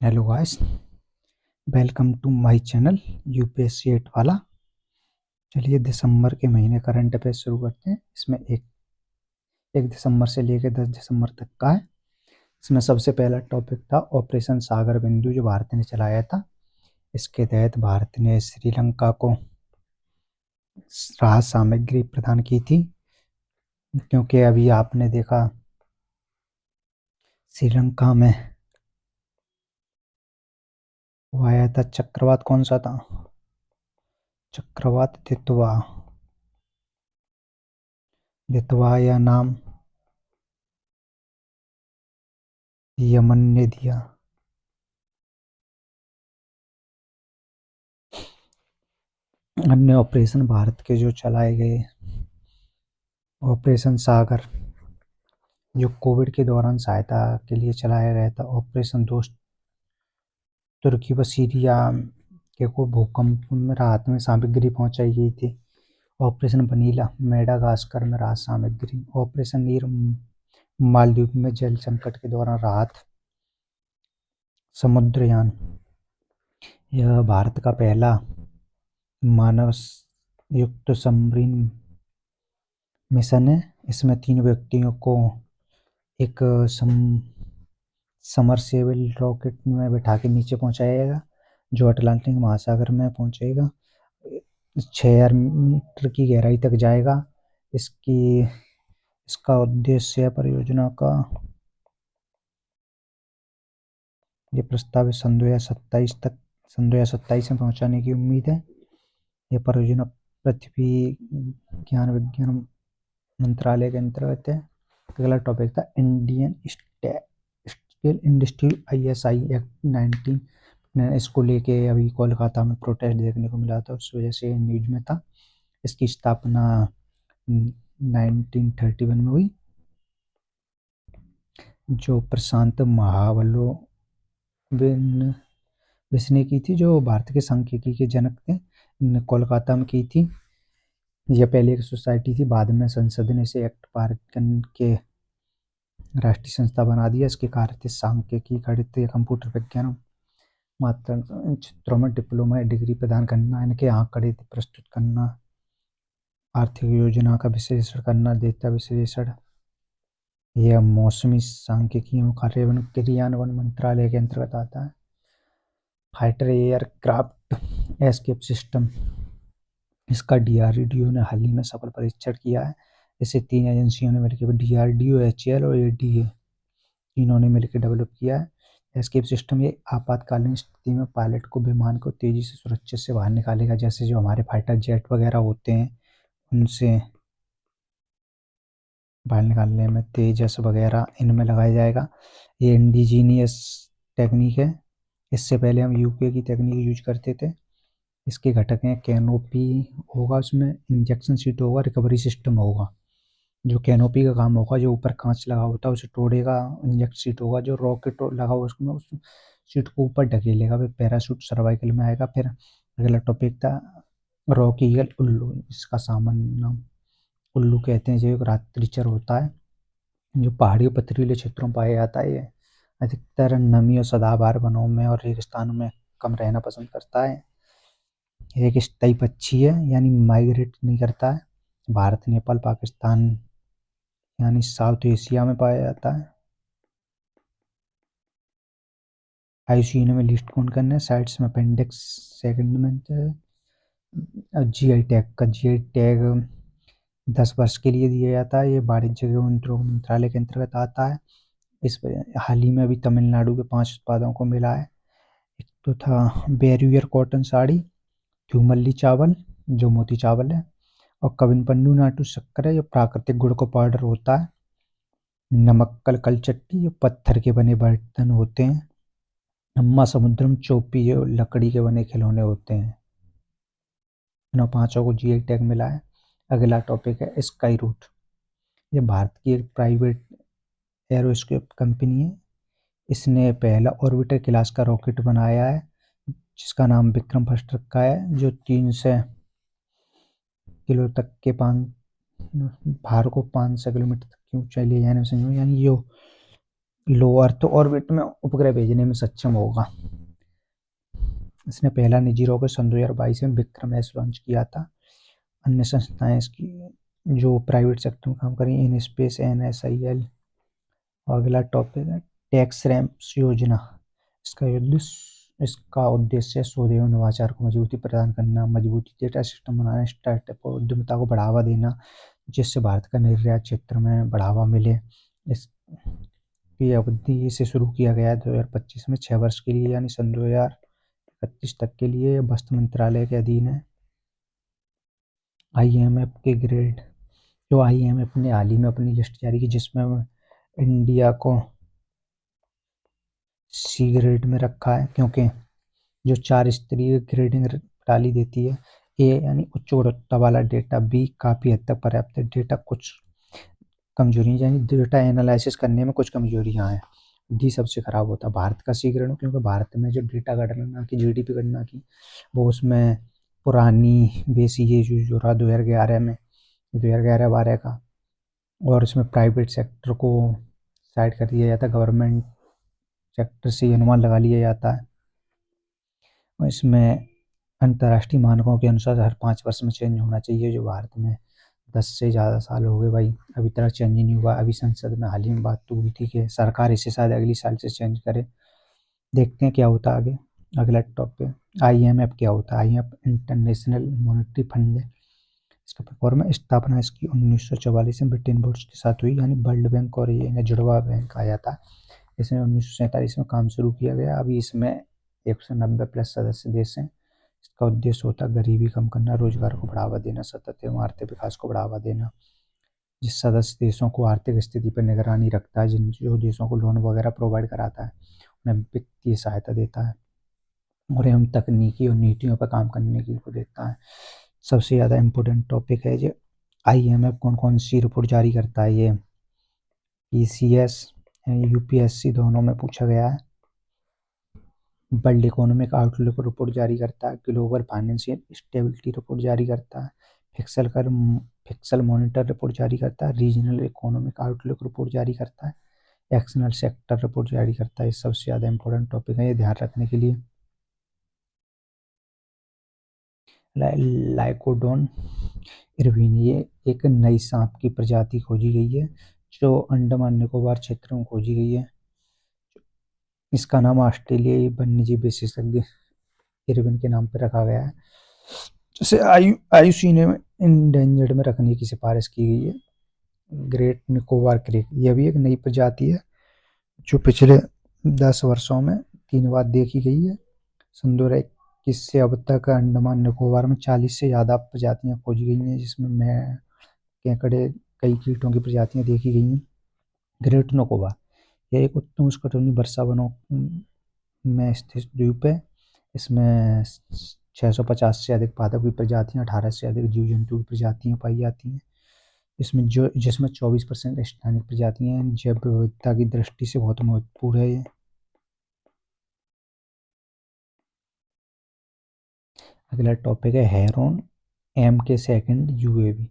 Hello guys, welcome to my channel UPSC 8 वाला। चलिए दिसंबर के महीने करंट अफेयर शुरू करते हैं। इसमें एक दिसंबर से लेकर 10 दिसंबर तक का है। इसमें सबसे पहला टॉपिक था ऑपरेशन सागर बिंदु, जो भारत ने चलाया था। इसके तहत भारत ने श्रीलंका को राहत सामग्री प्रदान की थी, क्योंकि अभी आपने देखा श्रीलंका में वो आया था चक्रवात। कौन सा था? चक्रवात दितवा। दितवा या नाम यमन ने दिया। अन्य ऑपरेशन भारत के जो चलाए गए, ऑपरेशन सागर जो कोविड के दौरान सहायता के लिए चलाया गया था। ऑपरेशन दोस्त तुर्की व सीरिया के को भूकंप में राहत में सामग्री पहुंचाई गई थी। ऑपरेशन वनीला मेडागास्कर में राहत सामग्री। ऑपरेशन नीर मालदीव में जल संकट के दौरान राहत। समुद्रयान यह भारत का पहला मानव युक्त सबमरीन मिशन है। इसमें 3 व्यक्तियों को एक समरसेबल रॉकेट में बैठा के नीचे पहुंचाया जाएगा, जो अटलांटिक महासागर में पहुंचेगा। 6,000 मीटर की गहराई तक जाएगा। इसका उद्देश्य परियोजना का ये प्रस्तावित सन 2027 में पहुंचाने की उम्मीद है। यह परियोजना पृथ्वी विज्ञान मंत्रालय के अंतर्गत है। अगला टॉपिक था Indian steel industry ISI act 19। इसको लेके अभी कोलकाता में प्रोटेस्ट देखने को मिला था, उस वजह से न्यूज में था। इसकी स्थापना 1931 में हुई, जो प्रशांत महालनोबिस ने की थी, जो भारत के सांख्यिकी के जनक थे। इन्होंने कोलकाता में की थी। यह पहले एक सोसाइटी थी, बाद में संसद ने इसे एक्ट पारित के राष्ट्रीय संस्था बना दिया। इसके कार्य थे सांख्यिकी, गणित, कंप्यूटर विज्ञान, मात्र क्षेत्रों में डिप्लोमा डिग्री प्रदान करना, इनके आंकड़े प्रस्तुत करना, आर्थिक योजना का विश्लेषण करना, डेटा विश्लेषण। यह मौसमी सांख्यिकी एवं क्रियान्वयन मंत्रालय के अंतर्गत आता है। फाइटर एयरक्राफ्ट एस्केप सिस्टम, इसका DRDO ने हाल ही में सफल परीक्षण किया है। इसे 3 एजेंसियों ने मिलकर, DRDO, HAL और ADA, तीनों ने मिलकर डेवलप किया है। एस्केप सिस्टम ये आपातकालीन स्थिति में पायलट को विमान को तेजी से सुरक्षित से बाहर निकालेगा। जैसे जो हमारे फाइटर जेट वगैरह होते हैं, उनसे बाहर निकालने में तेजस वगैरह इनमें लगाया जाएगा। ये इंडिजीनियस टेक्निक है। इससे पहले हम यूके की टेक्निक यूज करते थे। इसके घटक हैं कैनोपी होगा, उसमें इंजेक्शन सीट होगा, रिकवरी सिस्टम होगा। जो कैनोपी का काम होगा, जो ऊपर कांच लगा होता है उसे तोड़ेगा। इंजेक्शन सीट होगा, जो रॉकेट लगा होगा उसमें उस सीट को ऊपर ढकेलेगा। फिर पैराशूट सर्वाइकल में आएगा। फिर अगला टॉपिक था रॉक ईगल उल्लू। इसका सामान्य नाम उल्लू कहते हैं। जो एक रात्रिचर होता है, जो पहाड़ी और पथरीले क्षेत्रों में पाया जाता है। ये अधिकतर नमी और सदाबहार वनों में और रेगिस्तानों में कम रहना पसंद करता है। ये एक स्थायी पक्षी है, यानी माइग्रेट नहीं करता है। भारत, नेपाल, पाकिस्तान यानी साउथ एशिया में पाया जाता है। IUCN में लिस्ट कौन करना है? साइट्स में अपेंडिक्स सेकंड में GI टैग का GI टैग 10 वर्ष के लिए दिया जाता है। ये वाणिज्य एवं उद्योग मंत्रालय के अंतर्गत आता है। इस हाल ही में अभी तमिलनाडु के 5 उत्पादों को मिला है। एक तो था बैरियर कॉटन साड़ी, थ्यूमल्ली चावल जो मोती चावल है, और कविनपन्नू नाटू शक्कर है, जो प्राकृतिक गुड़ का पाउडर होता है। नमक्कल कलचट्टी, जो पत्थर के बने बर्तन होते हैं। अम्मा समुद्रम चोपी, जो लकड़ी के बने खिलौने होते हैं। इन 5 को GI टैग मिला है। अगला टॉपिक है स्काई रूट। ये भारत की एक प्राइवेट एरोस्पेस कंपनी है। इसने पहला ऑर्बिटर क्लास का रॉकेट बनाया है, जिसका नाम विक्रम फर्स्ट रखा है, जो 300 किलो तक के भार को 500 किलोमीटर तक की ऊंचाई ले जाने में सक्षम है। यानी जो लो अर्थ ऑर्बिट में उपग्रह भेजने में सक्षम होगा। इसने पहला निजी रॉकेट सन 2022 में विक्रम एस लॉन्च किया था। अन्य संस्थाएं इसकी जो प्राइवेट सेक्टर में काम करें, इन स्पेस, NSIL। अगला टॉपिक है टैक्स रैम्प्स योजना। इसका उद्देश्य शोध एवं नवाचार को मजबूती प्रदान करना, मजबूती डेटा सिस्टम बनाना, स्टार्टअप और उद्यमिता को बढ़ावा देना, जिससे भारत का निर्यात क्षेत्र में बढ़ावा मिले। इसकी अवधि से शुरू किया गया है 2025 में 6 वर्ष के लिए, यानी सन 2031 तक के लिए। वस्त्र मंत्रालय के अधीन है। IMF के ग्रेड, जो IMF ने हाल ही में अपनी लिस्ट जारी की जिसमें इंडिया को C ग्रेड में रखा है, क्योंकि जो 4 स्तरीय ग्रेडिंग प्रणाली देती है। A यानी उच्च गुणवत्ता वाला डेटा, B काफ़ी हद तक पर्याप्त डेटा, कुछ कमजोरी यानी डेटा एनालिसिस करने में कुछ कमजोरियां हैं। D सबसे खराब होता है। भारत का C ग्रेड, क्योंकि भारत में जो डेटा गणना की, GDP गणना की, वो उसमें पुरानी बेसी ये जो रहा 2011-12 का, और इसमें प्राइवेट सेक्टर को साइड कर दिया जाता है, गवर्नमेंट सेक्टर से ये अनुमान लगा लिया जाता है। और इसमें अंतर्राष्ट्रीय मानकों के अनुसार हर 5 वर्ष में चेंज होना चाहिए, जो भारत में 10 से ज़्यादा साल हो गए भाई, अभी तक चेंज नहीं हुआ। अभी संसद में हाल ही में बात तो हुई थी कि सरकार इसे शायद अगली साल से चेंज करे। देखते हैं क्या होता है आगे। अगला टॉपिक IMF क्या होता है। IMF इंटरनेशनल मॉनेटरी फंड है। इसका फॉर्म है, स्थापना इसकी 1944 में ब्रिटेन वुड्स के साथ हुई, यानी वर्ल्ड बैंक और ये जुड़वा बैंक आ जाता है। इसमें 1947 में काम शुरू किया गया। अभी इसमें 190+ सदस्य देश हैं। इसका उद्देश्य होता है गरीबी कम करना, रोजगार को बढ़ावा देना, सतत एवं आर्थिक विकास को बढ़ावा देना। जिस सदस्य देशों को आर्थिक स्थिति पर निगरानी रखता है, जिन जो देशों को लोन वगैरह प्रोवाइड कराता है, उन्हें वित्तीय सहायता देता है, और एवं तकनीकी और नीतियों पर काम करने की को देता है। सबसे ज़्यादा इम्पोर्टेंट टॉपिक है जो IMF कौन कौन सी रिपोर्ट जारी करता है। ये PCS UPSC दोनों में पूछा गया है। वर्ल्ड इकोनॉमिक आउटलुक रिपोर्ट जारी करता है, ग्लोबल फाइनेंशियल स्टेबिलिटी रिपोर्ट जारी करता है, फिक्सल मॉनिटर रिपोर्ट जारी करता है, रीजनल इकोनॉमिक आउटलुक रिपोर्ट जारी करता है, एक्सटर्नल सेक्टर रिपोर्ट जारी करता है। ये सबसे ज़्यादा इंपॉर्टेंट टॉपिक है, ये ध्यान रखने के लिए। लाइकोडोन इरविन, ये एक नई सांप की प्रजाति खोजी गई है, जो अंडमान निकोबार क्षेत्र में खोजी गई है। इसका नाम ऑस्ट्रेलियाई वन्यजीव विशेषज्ञ इरविन के नाम पर रखा गया है, जिसे IUCN में इंडेंजर्ड में रखने की सिफारिश की गई है। ग्रेट निकोबार क्रेक, यह भी एक नई प्रजाति है जो पिछले 10 वर्षों में 3 बार देखी गई है। सन 2021 से अब तक अंडमान निकोबार में 40 से ज़्यादा प्रजातियां खोजी गई हैं, जिसमें केकड़े, कई कीटों की प्रजातियां देखी गई हैं। ग्रेट निकोबार यह एक उत्तम उष्णकटिबंधीय वर्षा वनों में स्थित द्वीप है। इसमें 650 से अधिक पादप की प्रजातियां, 18 से अधिक जीव जंतु की प्रजातियां पाई जाती हैं। जिसमें 24% स्थानीय प्रजातियां हैं। जैव विविधता की दृष्टि से बहुत महत्वपूर्ण है ये। अगला टॉपिक है हेरॉन MK2 UAV।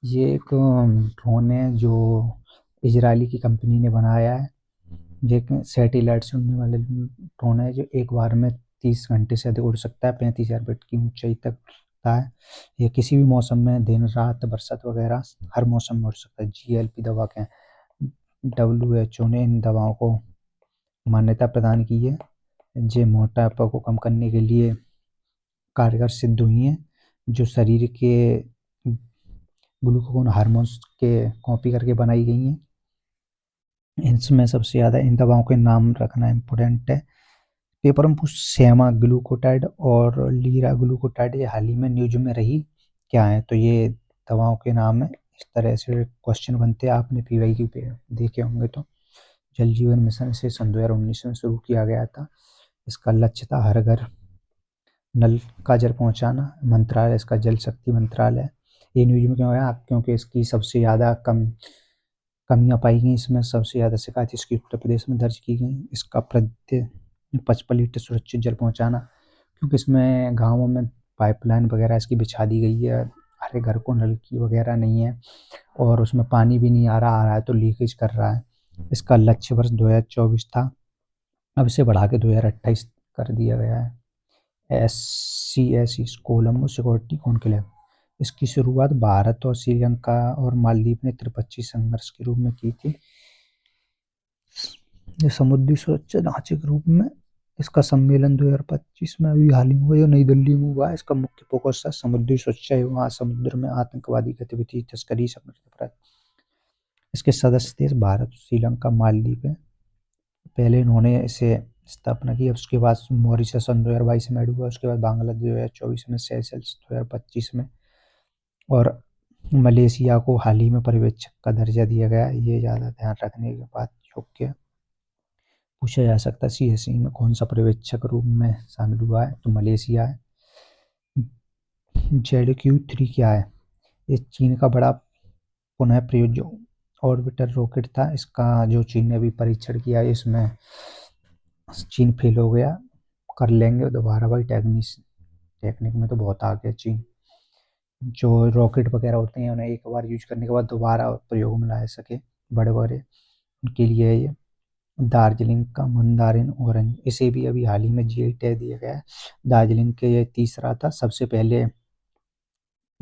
ये एक ड्रोन है जो इजरायली की कंपनी ने बनाया है। ये सैटेलाइट से उड़ने वाले ड्रोन है, जो एक बार में 30 घंटे से अधिक उड़ सकता है, 35,000 फीट की ऊंचाई तक उड़ता है। ये किसी भी मौसम में, दिन रात, बरसात वगैरह हर मौसम में उड़ सकता है। GLP दवा के WHO ने इन दवाओं को मान्यता प्रदान की है। ये मोटापा को कम करने के लिए कारगर सिद्ध हुई हैं, जो शरीर के ग्लूकागोन हार्मोन्स के कॉपी करके बनाई गई हैं। इनमें सबसे ज़्यादा इन दवाओं के नाम रखना इम्पोर्टेंट है। पेपर में सेमा ग्लूकोटाइड और लीरा ग्लूकोटाइड, ये हाल ही में न्यूज में रही क्या है, तो ये दवाओं के नाम है। इस तरह से क्वेश्चन बनते हैं, आपने PYQ पे देखे होंगे। तो जल जीवन मिशन से सन 2019 में शुरू किया गया था। इसका लक्ष्य था हर घर नल का जल पहुंचाना। मंत्रालय इसका जल शक्ति मंत्रालय है। ये न्यूज में क्यों आया, क्योंकि इसकी सबसे ज़्यादा कमियां पाई गई। इसमें सबसे ज़्यादा शिकायत इसकी उत्तर प्रदेश में दर्ज की गई। इसका प्रति 55 लीटर सुरक्षित जल पहुंचाना, क्योंकि इसमें गाँवों में पाइपलाइन वगैरह इसकी बिछा दी गई है, हर एक घर को नल की वगैरह नहीं है, और उसमें पानी भी नहीं आ रहा है तो लीकेज कर रहा है। इसका लक्ष्य वर्ष 2024 था, अब इसे बढ़ा के 2028 कर दिया गया है। SCS कोलंबो सिक्योरिटी कॉन्क्लेव, इसकी शुरुआत भारत और श्रीलंका और मालदीव ने त्रिपक्षीय संघर्ष के रूप में की थी। ये समुद्री सुरक्षा ढांचे के रूप में इसका सम्मेलन 2025 में अभी हाल ही में हुआ, जो नई दिल्ली में हुआ है। इसका मुख्य फोकस है समुद्री सुरक्षा एवं समुद्र में आतंकवादी गतिविधि, तस्करी, संगठित अपराध। इसके सदस्य देश भारत, श्रीलंका, मालदीव है। पहले इन्होंने इसे स्थापना की, उसके बाद मॉरिशस सन 2022 में ऐड हुआ, उसके बाद बांग्लादेश 2024 में, सेशल्स 2025 में, और मलेशिया को हाल ही में पर्यवेक्षक का दर्जा दिया गया। ये ज़्यादा ध्यान रखने की बात योग्य पूछा जा सकता है, CSE में कौन सा पर्यवेक्षक रूप में शामिल हुआ है, तो मलेशिया है। ZQ-3 क्या है? ये चीन का बड़ा पुनः प्रयोज्य ऑर्बिटर रॉकेट था। इसका जो चीन ने अभी परीक्षण किया है, इसमें चीन फेल हो गया। कर लेंगे दोबारा भाई, टेक्निक में तो बहुत आगे चीन। जो रॉकेट वगैरह होते हैं उन्हें एक बार यूज करने के बाद दोबारा प्रयोग में ला सके, बड़े बड़े, उनके लिए ये दार्जिलिंग का मंदारिन ऑरेंज, इसे भी अभी हाल ही में GI टैग दिया गया है। दार्जिलिंग के ये तीसरा था, सबसे पहले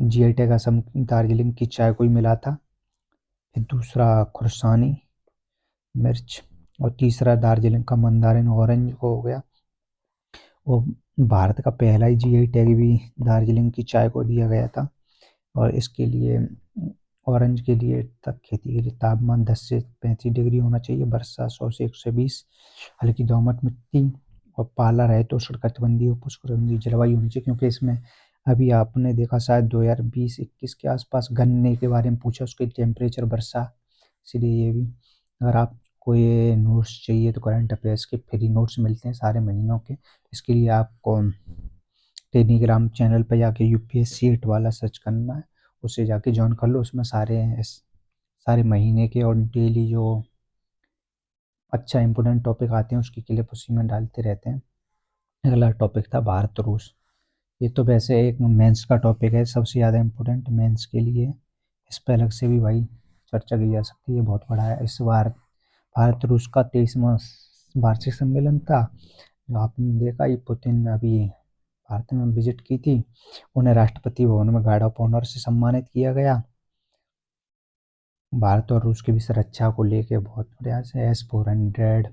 GI टैग असम दार्जिलिंग की चाय को ही मिला था, फिर दूसरा खुरसानी मिर्च, और तीसरा दार्जिलिंग का मंदारिन ऑरेंज हो गया। और भारत का पहला ही GI टैग भी दार्जिलिंग की चाय को दिया गया था। और इसके लिए ऑरेंज के लिए तक खेती के लिए तापमान 10 से 35 डिग्री होना चाहिए, वर्षा 100 से 120, हल्की दोमट मिट्टी, और पाला रहे तो उष्णकटिबंधीय उपोष्णकटिबंधीय जलवायु होनी चाहिए। क्योंकि इसमें अभी आपने देखा शायद 2020-21 के आसपास गन्ने के बारे में पूछा, उसके टेम्परेचर, वर्षा, इसलिए ये भी। अगर आपको ये नोट्स चाहिए तो करंट अफेयर्स के फ्री नोट्स मिलते हैं सारे महीनों के। इसके लिए आपको टेलीग्राम चैनल पर जाके UPSC 8 वाला सर्च करना है, उससे जाके ज्वाइन कर लो। उसमें सारे महीने के और डेली जो अच्छा इंपोर्टेंट टॉपिक आते हैं उसकी क्लिप उसी में डालते रहते हैं। अगला टॉपिक था भारत रूस। ये तो वैसे एक मेंस का टॉपिक है, सबसे ज़्यादा इम्पोर्टेंट मेंस के लिए। इस पर अलग से भी भाई चर्चा की जा सकती है, बहुत बड़ा है। इस बार भारत रूस का 23वां वार्षिक सम्मेलन था, जो आपने देखा। ये पुतिन अभी भारत में विजिट की थी, उन्हें राष्ट्रपति भवन में गार्ड ऑफ ऑनर से सम्मानित किया गया। भारत और रूस के बीच रक्षा को लेके बहुत प्रयास है। S-400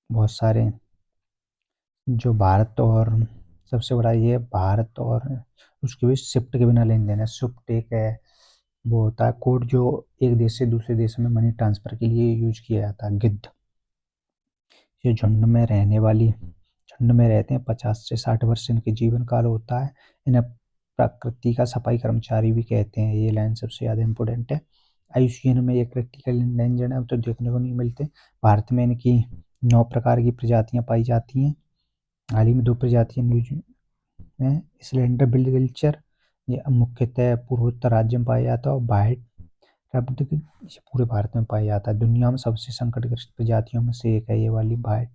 बहुत सारे जो भारत और सबसे बड़ा ये भारत और उसके बीच स्विफ्ट के बिना लेन देन है। स्विफ्ट एक है, वो होता है कोड जो एक देश से दूसरे देश में मनी ट्रांसफर के लिए यूज किया जाता है। गिद्ध ये झुंड में रहते हैं, 50 से 60 वर्ष इनके जीवन काल होता है। इन्हें प्रकृति का सफाई कर्मचारी भी कहते हैं। ये लाइन सबसे ज़्यादा इम्पोर्टेंट है। IUCN में ये क्रिटिकल इंडेंजर्ड है, तो देखने को नहीं मिलते। भारत में इनकी 9 प्रकार की प्रजातियां पाई जाती हैं। हाल ही में 2 प्रजातियां न्यूज में, स्लेंडर बिल्ड गल्चर, ये मुख्यतः पूर्वोत्तर राज्य में पाया जाता है, और वाइट रब्ड पूरे भारत में पाया जाता है। दुनिया में सबसे संकटग्रस्त प्रजातियों में से एक है ये वाली वाइट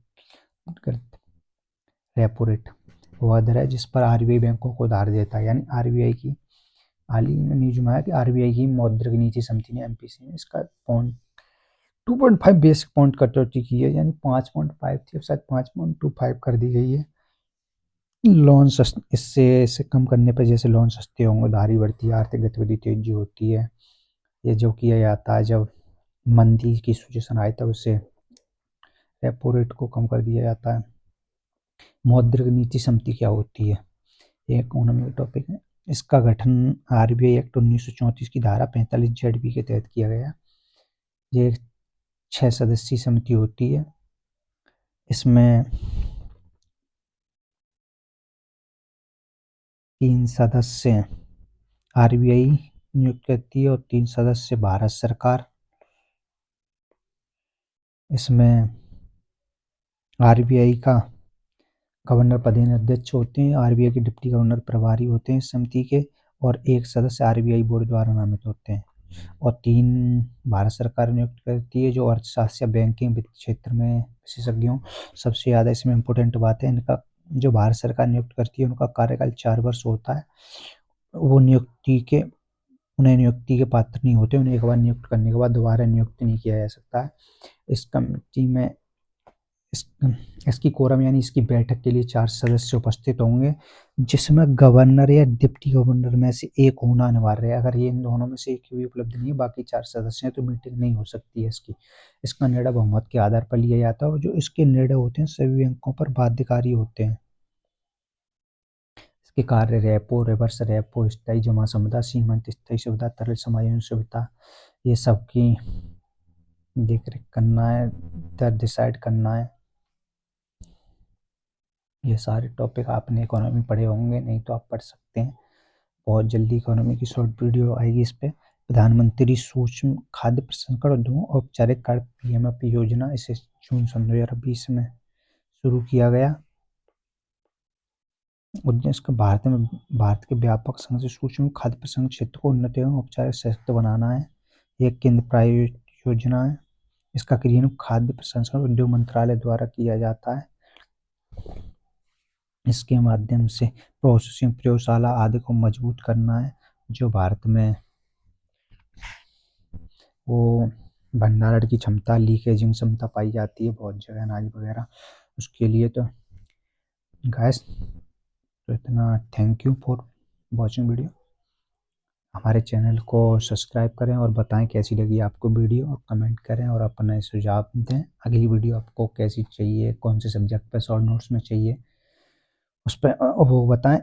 रेपो रेट, वह दर है जिस पर RBI बैंकों को उधार देता है। यानी RBI की हाल ही में न्यूज में आया कि RBI की मौद्रिक नीति समिति ने MPC में इसका 2.5 बेसिक पॉइंट कटौती की है, यानी 5.5 थी, अब शायद 5.25 कर दी गई है। लोन इससे कम करने पर जैसे लोन सस्ते होंगे, उधारी बढ़ती है, आर्थिक गतिविधि तेजी होती है। ये जो किया जाता है जब मंदी की सिचुएशन आए तब उससे रेपो रेट को कम कर दिया जाता है। मौद्रिक नीति समिति क्या होती है? ये इकोनॉमी का टॉपिक है। इसका गठन RBI एक्ट 1934 की धारा 45 ZB के तहत किया गया। ये 6 सदस्यीय समिति होती है। इसमें 3 सदस्य RBI नियुक्त करती है और 3 सदस्य भारत सरकार। इसमें RBI का गवर्नर पदेन अध्यक्ष होते हैं, RBI के डिप्टी गवर्नर प्रभारी होते हैं इस समिति के, और 1 सदस्य RBI बोर्ड द्वारा नामित होते हैं, और 3 भारत सरकार नियुक्त करती है जो अर्थशास्त्र या बैंकिंग वित्त क्षेत्र में विशेषज्ञों। सबसे ज़्यादा इसमें इम्पोर्टेंट बात है, इनका जो भारत सरकार नियुक्त करती है उनका कार्यकाल 4 वर्ष होता है। वो नियुक्ति के उन्हें नियुक्ति के पात्र नहीं होते, उन्हें एक बार नियुक्त करने के बाद दोबारा नियुक्त नहीं किया जा सकता है। इस कमेटी में इस इसकी कोरम यानी इसकी बैठक के लिए 4 सदस्य उपस्थित होंगे, जिसमें गवर्नर या डिप्टी गवर्नर में से एक होना अनिवार्य है। अगर ये इन दोनों में से एक भी उपलब्ध नहीं है, बाकी 4 सदस्य हैं, तो मीटिंग नहीं हो सकती है इसकी। इसका निर्णय बहुमत के आधार पर लिया जाता है और जो इसके निर्णय होते हैं सभी बैंकों पर बाध्यकारी होते हैं। इसके कार्य रेपो, रिवर्स रेपो, स्थायी जमा सुविधा, सीमांत स्थायी सुविधा, तरल समायोजन सुविधा, ये सब की देख रेख करना है, दर डिसाइड करना है। ये सारे टॉपिक आपने इकोनॉमी पढ़े होंगे, नहीं तो आप पढ़ सकते हैं। बहुत जल्दी इकोनॉमी की शॉर्ट वीडियो आएगी इस पे। प्रधानमंत्री सूक्ष्म खाद्य प्रसंस्करण उद्योग औपचारिक कार्य पीएमएफपी योजना, इसे जून सन 2020 में शुरू किया गया। उद्देश्य का भारत के व्यापक संघ से सूक्ष्म खाद्य प्रसंस्करण क्षेत्र को उन्नत एवं औपचारिक सशक्त बनाना है। एक केंद्र प्रायोजित योजना है। इसका क्रियान्वयन खाद्य प्रसंस्करण उद्योग मंत्रालय द्वारा किया जाता है। इसके माध्यम से प्रोसेसिंग प्रयोगशाला आदि को मजबूत करना है। जो भारत में वो भंडारण की क्षमता, लीकेजिंग क्षमता पाई जाती है बहुत जगह अनाज वगैरह, उसके लिए। तो गैस, तो इतना। Thank you for watching video. हमारे चैनल को सब्सक्राइब करें और बताएं कैसी लगी आपको वीडियो, और कमेंट करें और अपने सुझाव दें। अगली वीडियो आपको कैसी चाहिए, कौन से सब्जेक्ट पर शॉर्ट नोट्स में चाहिए, उस पर वो बताएं।